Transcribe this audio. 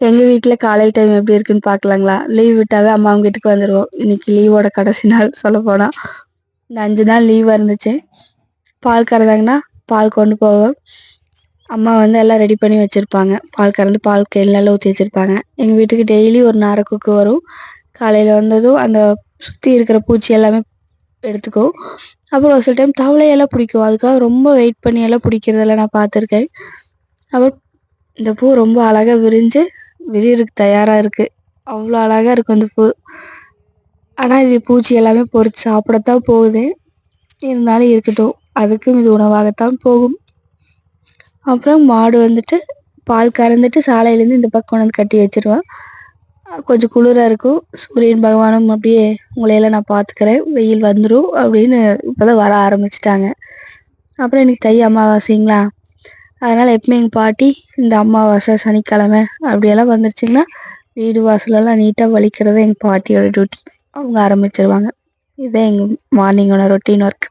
எங்கள் வீட்டில் காலையில் டைம் எப்படி இருக்குன்னு பார்க்கலாங்களா? லீவ் விட்டாவே அம்மா அவங்க வீட்டுக்கு வந்துடுவோம். இன்னைக்கு லீவோட கடைசி நாள் சொல்லப்போனால். இந்த 5 நாள் லீவாக இருந்துச்சு. பால் கறந்தாங்கன்னா பால் கொண்டு போவோம். அம்மா வந்து எல்லாம் ரெடி பண்ணி வச்சுருப்பாங்க. பால் கறந்து பால் கேன்லாம் ஊற்றி வச்சுருப்பாங்க. எங்கள் வீட்டுக்கு டெய்லி ஒரு நாரைக்குக்கு வரும். காலையில் வந்ததும் அந்த சுற்றி இருக்கிற பூச்சி எல்லாமே எடுத்துக்கும். அப்புறம் ஒரு சில டைம் தவளையெல்லாம் பிடிக்கும். அதுக்காக ரொம்ப வெயிட் பண்ணி எல்லாம் பிடிக்கிறதெல்லாம் நான் பார்த்துருக்கேன். அப்புறம் இந்த பூ ரொம்ப அழகாக விரிஞ்சு விரியறதுக்கு தயாராக இருக்குது. அவ்வளோ அழகாக இருக்கும் அந்த பூ. ஆனால் இது பூச்சி எல்லாமே பொறிச்சு சாப்பிடத்தான் போகுது. இருந்தாலும் இருக்கட்டும், அதுக்கும் இது உணவாகத்தான் போகும். அப்புறம் மாடு வந்துட்டு பால் கறந்துட்டு சாலையிலேருந்து இந்த பக்கம் கொண்டு வந்து கட்டி வச்சிருவேன். கொஞ்சம் குளிராக இருக்கும். சூரியன் பகவானும் அப்படியே உங்களையெல்லாம் நான் பார்த்துக்கிறேன், வெயில் வந்துடும் அப்படின்னு இப்போ தான் வர ஆரம்பிச்சிட்டாங்க. அப்புறம் இன்னைக்கு தை அமாவாசைங்களா, அதனால் எப்பவுமே எங்கள் பாட்டி இந்த அமாவாசை சனிக்கிழமை அப்படியெல்லாம் வந்துருச்சுங்கன்னா வீடு வாசலெல்லாம் நீட்டாக வலிக்கிறது எங்கள் பாட்டியோட டியூட்டி. அவங்க ஆரம்பிச்சிருவாங்க. இதுதான் எங்கள் மார்னிங்கோட ரொட்டீன் ஒர்க்.